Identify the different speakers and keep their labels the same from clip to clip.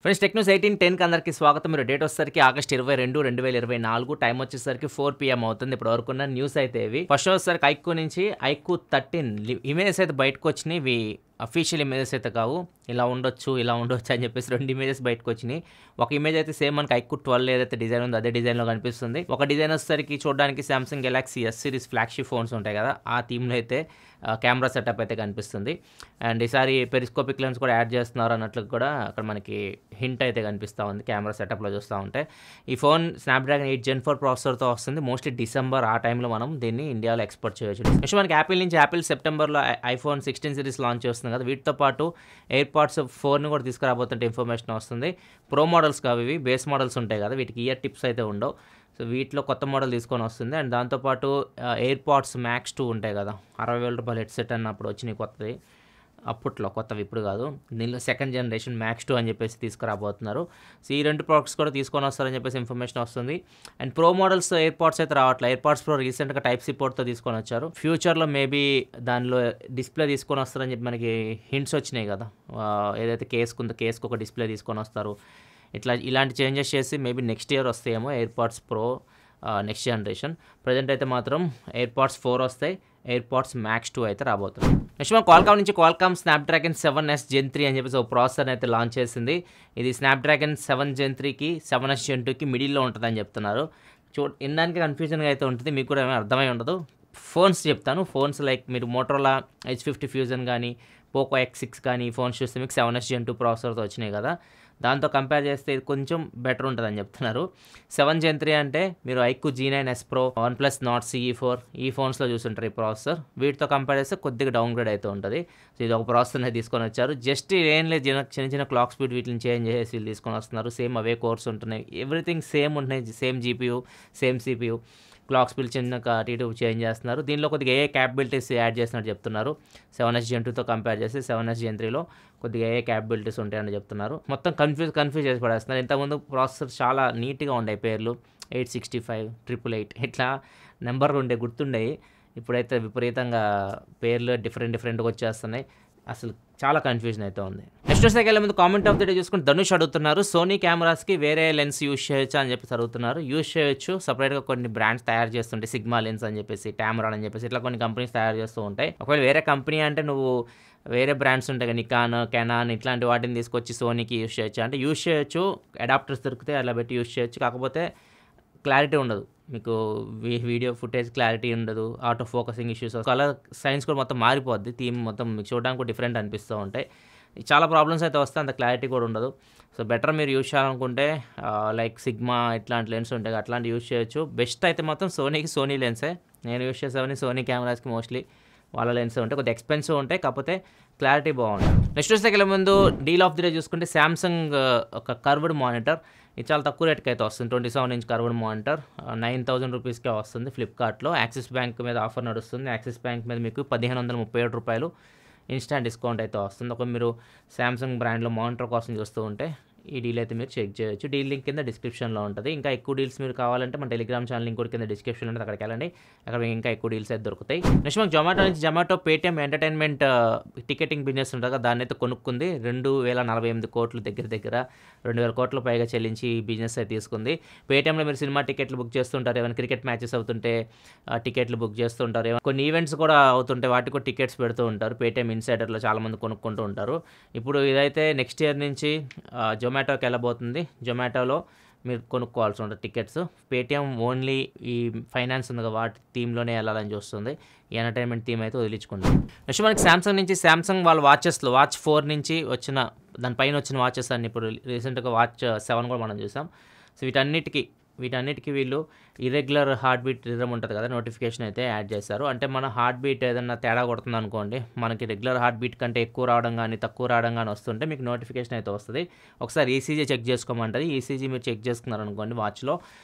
Speaker 1: Friends tech news 1810కి అందరికీ స్వాగతం. మీరు డేట్ వచ్చేసరికి ఆగస్ట్ 22, 2024, టైం వచ్చేసరికి 4 PM అవుతుంది. ఇప్పుడు వరకు ఉన్న న్యూస్ అయితే ఇవి. ఫస్ట్ వచ్చేసరికి ఐక్యూ నుంచి ఐక్యూ 13 ఇమేజెస్ అయితే బయటకు వచ్చినాయి. ఇవి అఫీషియల్ ఇమేజెస్ అయితే కావు. ఇలా ఉండొచ్చు అని చెప్పేసి 2 ఇమేజెస్ బయటకు వచ్చినాయి. ఒక ఇమేజ్ అయితే సేమ్ మనకి ఐక్యూ 12 ఏదైతే డిజైన్ ఉందో అదే డిజైన్లో కనిపిస్తుంది. ఒక డిజైన్ వచ్చేసరికి చూడడానికి Samsung Galaxy S series flagship phones ఉంటాయి కదా, ఆ థీమ్లో అయితే కెమెరా సెటప్ అయితే కనిపిస్తుంది. అండ్ ఈసారి పెరిస్కోపిక్ లెన్స్ కూడా యాడ్ చేస్తున్నారు అన్నట్లు కూడా అక్కడ మనకి హింట్ అయితే కనిపిస్తూ ఉంది కెమెరా సెటప్లో చూస్తూ ఉంటే. ఈ ఫోన్ స్నాప్డ్రాగన్ 8 Gen 4 ప్రాసెసర్తో వస్తుంది. మోస్ట్లీ డిసెంబర్ ఆ టైంలో మనం దీన్ని ఇండియాలో ఎక్స్పోర్ట్ చేయొచ్చు. నెక్స్ట్ మనకి యాపిల్ నుంచి యాపిల్ సెప్టెంబర్లో iPhone 16 సిరీస్ లాంచ్ చేస్తుంది కదా, వీటితో పాటు ఎయిర్పాడ్స్ 4ని కూడా తీసుకురాబోతుంటే ఇన్ఫర్మేషన్ వస్తుంది. ప్రో మోడల్స్ కావు ఇవి, బేస్ మోడల్స్ ఉంటాయి కదా, వీటికి ఇయర్ టిప్స్ అయితే ఉండవు. సో వీటిలో కొత్త మోడల్ తీసుకొని వస్తుంది. అండ్ దాంతోపాటు ఎయిర్పాడ్స్ Max 2 ఉంటాయి కదా, 60,000 రూపాయలు హెడ్సెట్ అన్నప్పుడు వచ్చినాయి కొత్తది, అప్పట్లో కొత్తవి ఇప్పుడు కాదు. దీనిలో సెకండ్ జనరేషన్ Max 2 అని చెప్పేసి తీసుకురాబోతున్నారు. సో ఈ 2 ప్రోడక్ట్స్ కూడా తీసుకొని వస్తారని చెప్పేసి ఇన్ఫర్మేషన్ వస్తుంది. అండ్ ప్రో మోడల్స్ ఎయిర్పాడ్స్ అయితే రావట్లేదు. ఎయిర్పాడ్స్ ప్రో రీసెంట్గా Type-C పోర్ట్తో తీసుకొని వచ్చారు. ఫ్యూచర్లో మేబీ దానిలో డిస్ప్లే తీసుకొని వస్తారని చెప్పి మనకి హింట్స్ వచ్చినాయి కదా, ఏదైతే కేసుకు ఒక డిస్ప్లే తీసుకొని వస్తారు. ఇలాంటి చేంజెస్ చేసి మేబీ నెక్స్ట్ ఇయర్ వస్తాయేమో AirPods pro next generation. Present అయితే మాత్రం ఎయిర్పాడ్స్ 4 వస్తాయి, ఎయిర్పాడ్స్ Max 2 అయితే రాబోతుంది. నెక్స్ట్ మన క్వాల్కామ్ నుంచి క్వాల్కామ్ స్నాప్డ్రాగన్ 7S Gen 3 అని చెప్పేసి ఒక ప్రాసెసర్ అయితే లాంచ్ చేసింది. ఇది స్నాప్డ్రాగన్ 7 Gen 3కి 7S Gen 2కి మిడిల్లో ఉంటుందని చెప్తున్నారు. వినడానికి కన్ఫ్యూజన్గా అయితే ఉంటుంది, మీకు కూడా ఏమైనా అర్థమై ఉండదు. ఫోన్స్ చెప్తాను. ఫోన్స్ లైక్ మీరు మోటరోలా H50 ఫ్యూజన్ కానీ పోకో X6 కానీ ఈ ఫోన్స్ చూస్తే మీకు 7S Gen 2 ప్రాసెసర్తో వచ్చినాయి కదా, దాంతో కంపేర్ చేస్తే ఇది కొంచెం బెటర్ ఉంటుందని చెప్తున్నారు. 7 Gen 3 అంటే మీరు IQ G9S Pro, OnePlus Nord CE4 ఈ ఫోన్స్లో చూస్తుంటారు ఈ ప్రాసెసర్. వీటితో కంపేర్ చేస్తే కొద్దిగా డౌన్గ్రేడ్ అయితే ఉంటుంది. సో ఇది ఒక ప్రాసెసర్ని తీసుకొని వచ్చారు. జస్ట్ ఏం లేదు, చిన్న క్లాక్ స్పీడ్ వీటిని చేంజ్ చేసి వీళ్ళు తీసుకొని వస్తున్నారు. సేమ్ అవే కోర్స్ ఉంటున్నాయి, ఎవ్రీథింగ్ సేమ్ ఉంటున్నాయి, same GPU same CPU. Clock speed చిన్న అటు చేంజ్ చేస్తున్నారు. దీనిలో కొద్దిగా ఏ క్యాపబిలిటీస్ యాడ్ చేసినట్టు చెప్తున్నారు. 7S Gen 2తో కంపేర్ చేసి 7S Gen 3లో కొద్దిగా ఏ క్యాపబిలిటీస్ ఉంటాయని చెప్తున్నారు. మొత్తం కన్ఫ్యూజ్ చేసి పడేస్తున్నారు. ఇంతకుముందు ప్రాసెసర్ చాలా నీట్గా ఉండే పేర్లు 865, 888 ఇట్లా నెంబర్లు గుర్తుండేవి. ఇప్పుడైతే విపరీతంగా పేర్లు డిఫరెంట్గా వచ్చేస్తున్నాయి. అసలు చాలా కన్ఫ్యూజన్ అయితే ఉంది. నెక్స్ట్ వచ్చే ముందు కామెంట్ ఆఫ్ ది డే చూసుకుంటే ధనుష్ అడుగుతున్నారు, సోనీ కెమెరాస్కి వేరే లెన్స్ యూజ్ చేయొచ్చా అని చెప్పేసి అడుగుతున్నారు. యూజ్ చేయొచ్చు, సపరేట్గా కొన్ని బ్రాండ్స్ తయారు చేస్తుంటాయి, సిగ్మా లెన్స్ అని చెప్పేసి, టామరాన్ అని చెప్పేసి ఇట్లా కొన్ని కంపెనీస్ తయారు చేస్తూ ఉంటాయి. ఒకవేళ వేరే కంపెనీ అంటే నువ్వు వేరే బ్రాండ్స్ ఉంటాయి కదా, నికాన్, కెనాన్ ఇట్లాంటి వాటిని తీసుకొచ్చి సోనీకి యూజ్ చేయొచ్చు అంటే యూజ్ చేయొచ్చు. అడాప్టర్స్ దొరికితే అలా పెట్టి యూజ్ చేయొచ్చు. కాకపోతే క్లారిటీ ఉండదు, మీకు వీడియో ఫుటేజ్ క్లారిటీ ఉండదు, auto focusing issues, colour science కూడా మొత్తం మారిపోద్ది, థీమ్ మొత్తం మీకు చూడడానికి కూడా డిఫరెంట్ అనిపిస్తూ ఉంటాయి. చాలా ప్రాబ్లమ్స్ అయితే వస్తాయి, అంత క్లారిటీ కూడా ఉండదు. సో బెటర్ మీరు యూజ్ చేయాలనుకుంటే లైక్ సిగ్మా ఇట్లాంటి లెన్స్ ఉంటాయి, అట్లాంటి యూజ్ చేయొచ్చు. బెస్ట్ అయితే మొత్తం సోనీ లెన్సే. నేను యూజ్ చేసేవని సోనీ కెమెరాస్కి మోస్ట్లీ వాళ్ళ లెన్స్ ఉంటాయి, కొద్దిగా ఎక్స్పెన్సివ్ ఉంటాయి, కాకపోతే క్లారిటీ బాగుంటుంది. నెక్స్ట్ వచ్చే ముందు డీల్ ఆఫ్ ది డే చూసుకుంటే సామ్సంగ్ ఒక కర్వ్డ్ మానిటర్, ఇది చాలా తక్కువ రేట్కి అయితే వస్తుంది. 27-inch కర్వ్డ్ మానిటర్ 9,000 రూపీస్కే వస్తుంది ఫ్లిప్కార్ట్లో. యాక్సిస్ బ్యాంక్ మీద ఆఫర్ నడుస్తుంది. యాక్సిస్ బ్యాంక్ మీద మీకు 1,537 రూపాయలు ఇన్స్టాంట్ డిస్కౌంట్ అయితే వస్తుంది. ఒక మీరు సామ్సంగ్ బ్రాండ్లో మానిటర్ కోసం చూస్తూ ఉంటే ఈ డీల్ అయితే మీరు చెక్ చేయొచ్చు. డీల్ లింక్ కింద డిస్క్రిప్షన్లో ఉంటుంది. ఇంకా ఎక్కువ డీల్స్ మీరు కావాలంటే మన టెలిగ్రామ్ ఛానల్ లింక్ కూడా కింద డిస్క్రిప్షన్ ఉంటుంది, అక్కడికి వెళ్ళండి, అక్కడ ఇంకా ఎక్కువ డీల్స్ అయితే దొరుకుతాయి. నెక్స్ట్ మనకు Zomato Paytm entertainment ticketing business ఉంటుంది కదా, దాన్ని అయితే కొనుక్కుంది. 2,048 కోట్లు దగ్గర 2,000 కోట్ల పైగా చెల్లించి ఈ బిజినెస్ అయితే తీసుకుంది. పేటీఎంలో మీరు సినిమా టికెట్లు బుక్ చేస్తుంటారు, ఏమైనా క్రికెట్ మ్యాచెస్ అవుతుంటే టికెట్లు బుక్ చేస్తుంటారు, కొన్ని ఈవెంట్స్ కూడా అవుతుంటే వాటికి కూడా టికెట్స్ పెడుతూ ఉంటారు. పేటీఎం ఇన్సైడర్లో చాలామంది కొనుక్కుంటూ ఉంటారు. ఇప్పుడు ఇదైతే నెక్స్ట్ ఇయర్ నుంచి జొమాటోకి వెళ్ళబోతుంది. జొమాటోలో మీరు కొనుక్కోవాల్సి ఉంటుంది టికెట్స్. పేటీఎం ఓన్లీ ఈ ఫైనాన్స్ ఉంది కదా వాటి థీమ్లోనే వెళ్ళాలని చూస్తుంది. ఈ ఎంటర్టైన్మెంట్ థీమ్ అయితే వదిలించుకుంది. నెక్స్ట్ మనకి సామ్సంగ్ వాళ్ళ వాచెస్లో వాచ్ 4 నుంచి వచ్చిన దానిపైన వచ్చిన వాచెస్ అన్ని ఇప్పుడు రీసెంట్గా వాచ్ 7 కూడా మనం చూసాం. సో వీటన్నిటికీ వీళ్ళు ఇర్రెగ్యులర్ హార్ట్ బీట్ రిథమ్ ఉంటుంది కదా, నోటిఫికేషన్ అయితే యాడ్ చేశారు. అంటే మన హార్ట్ బీట్ ఏదన్నా తేడా కొడుతుంది అనుకోండి, మనకి రెగ్యులర్ హార్ట్ బీట్ కంటే ఎక్కువ రావడం కానీ తక్కువ రావడం కానీ వస్తుంటే మీకు నోటిఫికేషన్ అయితే వస్తుంది. ఒకసారి ఈసీజీ చెక్ చేసుకోమంటుంది. ఈసీజీ మీరు చెక్ చేసుకున్నారనుకోండి వాచ్లో,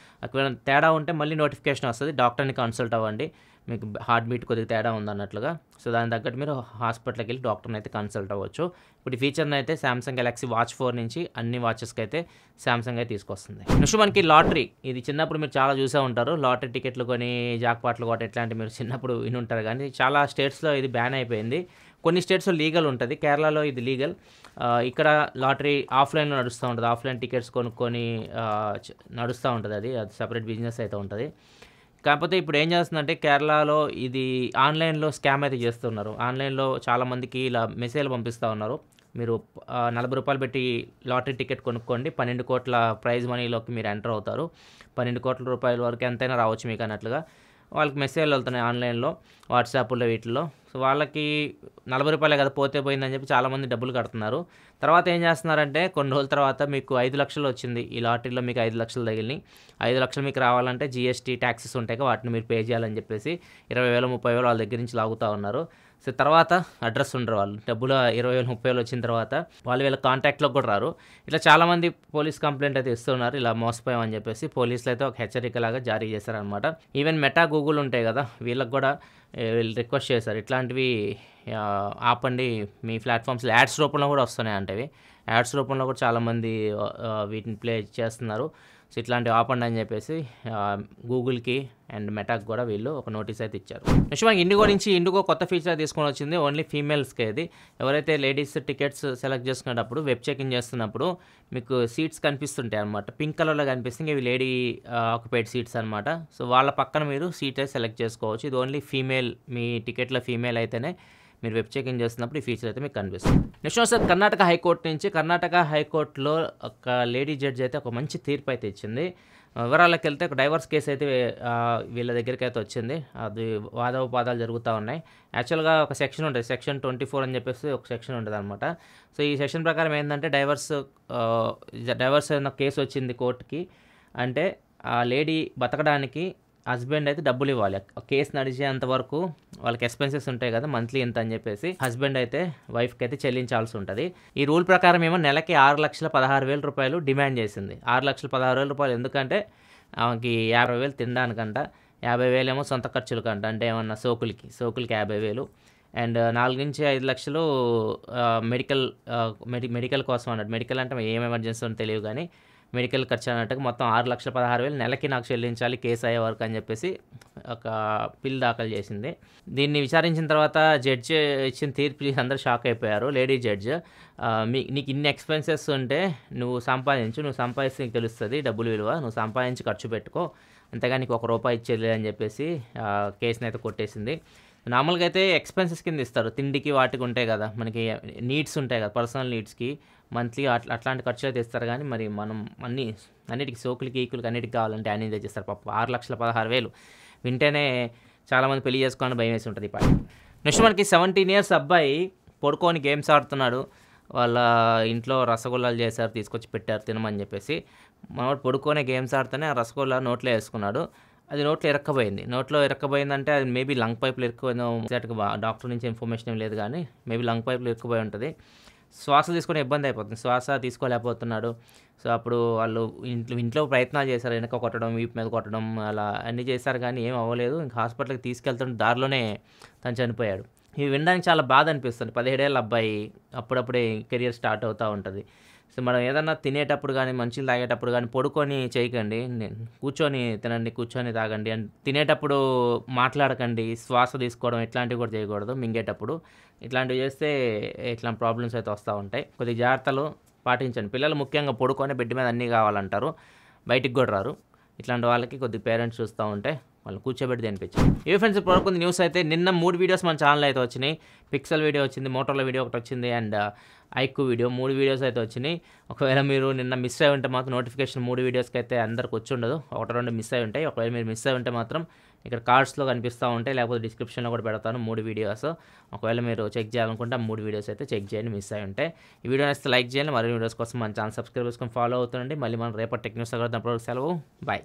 Speaker 1: ఒకవేళ తేడా ఉంటే మళ్ళీ నోటిఫికేషన్ వస్తుంది. డాక్టర్ని కన్సల్ట్ అవ్వండి, మీకు హార్ట్ బీట్ కొద్దిగా తేడా ఉందన్నట్లుగా. సో దాని తగ్గట్టు మీరు హాస్పిటల్కి వెళ్ళి డాక్టర్ని అయితే కన్సల్ట్ అవ్వచ్చు. ఇప్పుడు ఈ ఫీచర్ని అయితే సామ్సంగ్ గెలాక్సీ వాచ్ 4 నుంచి అన్ని వాచెస్కి అయితే సామ్సంగ్ అయితే తీసుకొస్తుంది. నెక్స్ట్ మనకి లాటరీ, ఇది చిన్నప్పుడు మీరు చాలా చూసే ఉంటారు, లాటరీ టికెట్లు కొని జాక్పాట్లు కొట్టి ఇట్లాంటి మీరు చిన్నప్పుడు విని ఉంటారు. కానీ చాలా స్టేట్స్లో ఇది బ్యాన్ అయిపోయింది. కొన్ని స్టేట్స్‌లో లీగల్ ఉంటది. కేరళలో ఇది లీగల్. ఇక్కడ లాటరీ ఆఫ్‌లైన్‌లో నడుస్తా ఉంటది. ఆఫ్‌లైన్ టికెట్స్ కొనుక్కొని నడుస్తా ఉంటదది. అది సెపరేట్ బిజినెస్ అయితే ఉంటది. కాకపోతే ఇప్పుడు ఏం చేస్తుందంటే కేరళలో ఇది ఆన్‌లైన్‌లో స్కామ్ అయితే చేస్తున్నారు. ఆన్‌లైన్‌లో చాలామందికి ఇలా మెసేజ్‌లు పంపిస్తా ఉన్నారు. మీరు రూ. 40 పెట్టి లాటరీ టికెట్ కొనుక్కోండి. 12,00,00,000 ప్రైజ్ మనీలోకి మీరు ఎంటర్ అవుతారు. 12,00,00,000 వరకు ఎంతైనా రావచ్చు మీకు అన్నట్లుగా. వాళ్ళకి మెసేజ్‌లు వెళ్తున్నాయి ఆన్‌లైన్‌లో, వాట్సాప్‌లో వీటిల్లో. సో, వాళ్ళకి రూ. 40 కదా పోతే పోయిందని చెప్పి చాలామంది డబ్బులు కడుతున్నారు. తర్వాత ఏం చేస్తున్నారంటే కొన్ని రోజుల తర్వాత మీకు 5,00,000 వచ్చింది. ఈ లాటరీలో మీకు 5,00,000 తగిలినాయి. 5,00,000 మీకు రావాలంటే జీఎస్టీ ట్యాక్సెస్ ఉంటాయి కదా వాటిని మీరు పే చేయాలని చెప్పేసి 20,000, 30,000 వాళ్ళ దగ్గర నుంచి లాగుతా ఉన్నారు. సో, తర్వాత అడ్రస్ ఉండరు వాళ్ళు. డబ్బులు 20,000, 30,000 వచ్చిన తర్వాత వాళ్ళు వీళ్ళ కాంటాక్ట్‌లోకి కూడా రారు. ఇట్లా చాలామంది పోలీస్ కంప్లెయింట్ అయితే ఇస్తున్నారు. ఇలా మోసపోయామని చెప్పేసి పోలీసులు అయితే ఒక హెచ్చరికలాగా జారీ చేశారనమాట. ఈవెన్ మెటా, గూగుల్ ఉంటాయి కదా వీళ్ళకి కూడా వీళ్ళు రిక్వెస్ట్ చేశారు. ఇట్లాంటివి ఆపండి, మీ ప్లాట్‌ఫామ్స్‌లో యాడ్స్ రూపంలో కూడా వస్తున్నాయంట ఇవి. యాడ్స్ రూపంలో కూడా చాలామంది వీటిని ప్లే చేస్తున్నారు. సో, ఇట్లాంటివి ఆపండి అని చెప్పేసి గూగుల్‌కి అండ్ మెటాకి కూడా వీళ్ళు ఒక నోటీస్ అయితే ఇచ్చారు. నెక్స్ట్ మనకి ఇండిగో నుంచి ఇండిగో కొత్త ఫీచర్ తీసుకొని వచ్చింది. ఓన్లీ ఫీమేల్స్‌కే ఇది. ఎవరైతే లేడీస్ టికెట్స్ సెలెక్ట్ చేసుకునేటప్పుడు వెబ్ చెకింగ్ చేస్తున్నప్పుడు మీకు సీట్స్ కనిపిస్తుంటాయి అనమాట. పింక్ కలర్‌లో కనిపిస్తుంది. ఇవి లేడీ ఆక్యుపైడ్ సీట్స్ అనమాట. సో, వాళ్ళ పక్కన మీరు సీట్ అయితే సెలెక్ట్ చేసుకోవచ్చు. ఇది ఓన్లీ ఫీమేల్, మీ టికెట్‌లో ఫీమేల్ అయితేనే మీరు వెబ్ చెకింగ్ చేస్తున్నప్పుడు ఈ ఫీచర్ అయితే మీకు కనిపిస్తుంది. నెక్స్ట్ ఒకసారి కర్ణాటక హైకోర్టు నుంచి కర్ణాటక హైకోర్టులో ఒక లేడీ జడ్జి అయితే ఒక మంచి తీర్పు అయితే ఇచ్చింది. వివరాలకు వెళ్తే ఒక డైవర్స్ కేసు అయితే వీళ్ళ దగ్గరికి అయితే వచ్చింది. అది వాదోపవాదాలు జరుగుతూ ఉన్నాయి. యాక్చువల్గా ఒక సెక్షన్ ఉంటుంది, సెక్షన్ 24 అని చెప్పేసి ఒక సెక్షన్ ఉంటుంది అనమాట. సో, ఈ సెక్షన్ ప్రకారం ఏంటంటే డైవర్స్ ఏదైనా కేసు వచ్చింది కోర్టుకి అంటే ఆ లేడీ బతకడానికి హస్బెండ్ అయితే డబ్బులు ఇవ్వాలి. కేసు నడిచేంత వరకు వాళ్ళకి ఎక్స్పెన్సెస్ ఉంటాయి కదా మంత్లీ ఇంత అని చెప్పేసి హస్బెండ్ అయితే వైఫ్కి అయితే చెల్లించాల్సి ఉంటుంది. ఈ రూల్ ప్రకారం ఏమో నెలకి 6,16,000 డిమాండ్ చేసింది. 6,16,000 ఎందుకంటే ఆమెకి 50,000 తినడానికంట, 50,000 ఏమో సొంత ఖర్చులకంట, అంటే ఏమన్నా సోకులకి 50,000 అండ్ 4-5 లక్షలు మెడికల్ కోసం అన్నట్టు. మెడికల్ అంటే ఏం ఎమర్జెన్సీ అని తెలియదు కానీ మెడికల్ ఖర్చు అన్నట్టుగా మొత్తం 6,16,000 నెలకి నాకు చెల్లించాలి కేసు అయ్యే వరకు అని చెప్పేసి ఒక పిల్ దాఖలు చేసింది. దీన్ని విచారించిన తర్వాత జడ్జి ఇచ్చిన తీర్పు అందరూ షాక్ అయిపోయారు. లేడీ జడ్జి నీకు ఇన్ని ఎక్స్పెన్సెస్ ఉంటే నువ్వు సంపాదిస్తే నీకు తెలుస్తుంది డబ్బులు విలువ, నువ్వు సంపాదించి ఖర్చు పెట్టుకో, అంతేగాని నీకు ₹1 ఇచ్చేది అని చెప్పేసి కేసుని అయితే కొట్టేసింది. నార్మల్గా అయితే ఎక్స్పెన్సెస్ కింద ఇస్తారు, తిండికి వాటికి ఉంటాయి కదా, మనకి నీడ్స్ ఉంటాయి కదా, పర్సనల్ నీడ్స్కి మంత్లీ అట్లాంటి ఖర్చులు అయితే ఇస్తారు. కానీ మరి మనం అన్నిటికి సోకులకి ఈకులకి అన్నిటికి కావాలంటే ఆయన తెచ్చిస్తారు. పాప 6,16,000 వింటేనే చాలామంది పెళ్లి చేసుకోవాలని భయం వేసి ఉంటుంది. నెక్స్ట్ మనకి 17 ఇయర్స్ అబ్బాయి పడుకొని గేమ్స్ ఆడుతున్నాడు. వాళ్ళ ఇంట్లో రసగుల్లాలు చేశారు, తీసుకొచ్చి పెట్టారు తినమని చెప్పేసి. మనోడు పడుకొనే గేమ్స్ ఆడుతూనే ఆ రసగుల్లా నోట్లో వేసుకున్నాడు. అది నోట్లో ఇరక్కపోయిందంటే అది మేబీ లంగ్ పైపులు ఇరుక్కుపోయిందో, ఎగ్జాక్ట్గా డాక్టర్ నుంచి ఇన్ఫర్మేషన్ ఏం లేదు కానీ మేబీ లంగ్ పైపులు ఇరుక్కుపోయి ఉంటుంది. శ్వాస తీసుకునే ఇబ్బంది అయిపోతుంది, శ్వాస తీసుకోలేకపోతున్నాడు. సో, అప్పుడు వాళ్ళు ఇంట్లో ప్రయత్నాలు చేశారు, వెనక కొట్టడం, వీపు మీద కొట్టడం, అలా అన్నీ చేశారు కానీ ఏం అవ్వలేదు. ఇంకా హాస్పిటల్కి తీసుకెళ్తున్న దారిలోనే తను చనిపోయాడు. ఇవి వినడానికి చాలా బాధ అనిపిస్తుంది. 17 ఏళ్ళ అబ్బాయి, అప్పుడప్పుడే కెరియర్ స్టార్ట్ అవుతూ ఉంటుంది. సో, మనం ఏదన్నా తినేటప్పుడు కానీ మంచిలు తాగేటప్పుడు కానీ పడుకొని చేయకండి, కూర్చొని తినండి, కూర్చొని తాగండి. అండ్ తినేటప్పుడు మాట్లాడకండి, శ్వాస తీసుకోవడం ఇట్లాంటివి కూడా చేయకూడదు. మింగేటప్పుడు ఇట్లాంటివి చేస్తే ఇట్లాంటి ప్రాబ్లమ్స్ అయితే వస్తూ ఉంటాయి. కొద్దిగా జాగ్రత్తలు పాటించండి. పిల్లలు ముఖ్యంగా పడుకొని బెడ్ మీద అన్నీ కావాలంటారు, బయటికి కూడా రారు. ఇట్లాంటి వాళ్ళకి కొద్దిగా పేరెంట్స్ చూస్తూ ఉంటే వాళ్ళు కూర్చోబెట్టి తినిపించారు. ఏ ఫ్రెండ్స్ ఇప్పుడు న్యూస్ అయితే నిన్న 3 వీడియోస్ మన ఛానల్ అయితే వచ్చినాయి. పిక్సెల్ వీడియో వచ్చింది, మోటోలో వీడియో ఒకటి వచ్చింది, అండ్ ఐక్యూ వీడియో, 3 వీడియోస్ అయితే వచ్చినాయి. ఒకవేళ మీరు నిన్న మిస్ అయి ఉంటే మాత్రం నోటిఫికేషన్ 3 వీడియోస్కి అయితే అందరికి వచ్చి ఉండదు, 1-2 మిస్ అయి ఉంటాయి. ఒకవేళ మీరు మిస్ అయి ఉంటే మాత్రం ఇక్కడ కార్డ్స్లో కనిపిస్తూ ఉంటాయి, లేకపోతే డిస్క్రిప్షన్లో కూడా పెడతాను 3 వీడియోస్. ఒకవేళ మీరు చెక్ చేయాలనుకుంటే 3 వీడియోస్ అయితే చెక్ చేయండి మిస్ అయి ఉంటే. ఈ వీడియో నచ్చితే లైక్ చేయండి. మరిన్ని వీడియోస్ కోసం మన ఛానల్ సబ్స్క్రైబ్ చేసుకొని ఫాలో అవుతుండండి. మళ్ళీ మనం రేపటి టెక్ న్యూస్ సెలవు. బాయ్.